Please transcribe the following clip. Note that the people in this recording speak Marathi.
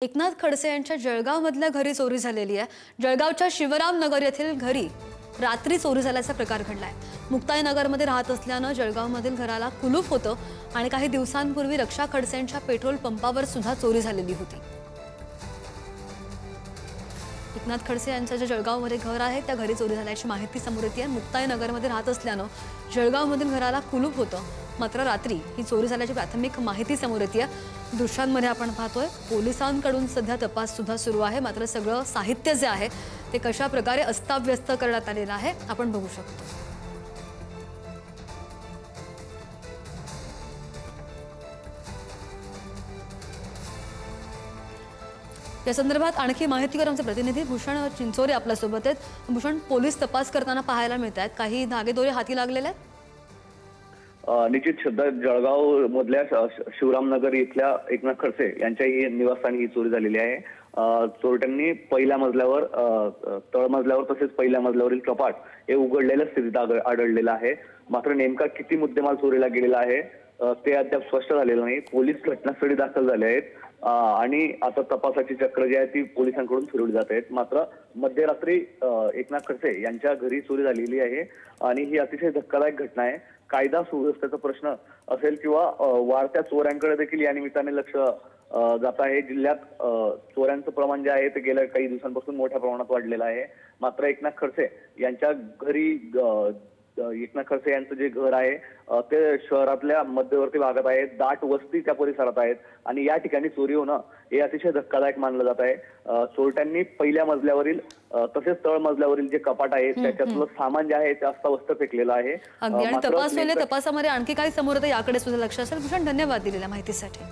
एकनाथ खडसे यांच्या जळगावमधल्या घरी चोरी झालेली आहे। जळगावच्या शिवराम नगर येथील घरी रात्री चोरी झाल्याचा प्रकार घडलाय। मुक्ताईनगरमध्ये राहत असल्याने जळगावमधील घराला कुलूप होतं आणि काही दिवसांपूर्वी रक्षा खडसेंच्या पेट्रोल पंपावर सुद्धा चोरी झालेली होती। एकनाथ खडसे यांचं जे जळगावमध्ये घर आहे त्या घरी चोरी झाल्याची माहिती समोर येते आहे। मुक्ताईनगरमध्ये राहत असल्याने जळगावमधील घराला कुलूप होतं, मात्र रात्री ही चोरी झाल्याची प्राथमिक माहिती समोर येते आहे। दृश्यांमध्ये आपण पाहतोय पोलिसांकडून सध्या तपास सुद्धा सुरू आहे, मात्र सगळं साहित्य जे आहे ते कशा प्रकारे अस्ताव्यस्त करण्यात आलेलं आहे आपण बघू शकतो। या संदर्भात आणखी माहितीवर आमचे प्रतिनिधी भूषण चिंचोरे आपल्या सोबत आहेत। भूषण, पोलीस तपास करताना पाहायला मिळत आहेत काही धागेदोरे हाती लागलेले आहेत? निश्चित सध्या जळगाव मधल्या शिवरामनगर इथल्या एकनाथ खडसे यांच्या निवासस्थानी ही चोरी झालेली आहे। चोरट्यांनी पहिल्या मजल्यावर तळमजल्यावर तसेच पहिल्या मजल्यावरील कपाट हे उघडलेल्या स्थितीत आढळलेलं आहे। मात्र नेमका किती मुद्देमाल चोरीला गेलेला आहे ते अद्याप स्पष्ट झालेलं नाही। पोलीस घटनास्थळी दाखल झाले आहेत आणि आता तपासाची चक्र जी आहे ती पोलिसांकडून फिरवली जात आहेत। मात्र मध्यरात्री एकनाथ खडसे यांच्या घरी चोरी झालेली आहे आणि ही अतिशय धक्कादायक घटना आहे। कायदा सुव्यवस्थेचा प्रश्न असेल किंवा वाढत्या चोऱ्यांकडे देखील या निमित्ताने लक्ष जात आहे। जिल्ह्यात चोऱ्यांचं प्रमाण जे आहे ते गेल्या काही दिवसांपासून मोठ्या प्रमाणात वाढलेलं आहे। मात्र एकनाथ खडसे यांच्या घरी एकनाथ खडसे यांचं जे घर आहे ते शहरातल्या मध्यवर्ती भागात आहे, दाट वस्ती त्या परिसरात आहेत आणि या ठिकाणी चोरी होणं हे अतिशय धक्कादायक मानलं जात आहे। चोरट्यांनी पहिल्या मजल्यावरील तसेच तळ मजल्यावरील जे कपाट आहे त्याच्यातलं सामान जे आहे ते अस्ताव्यस्त फेकलेलं आहे। तपासामध्ये आणखी काही समोर येतं याकडे सुद्धा लक्ष असेल। भूषण, धन्यवाद दिलेल्या माहितीसाठी।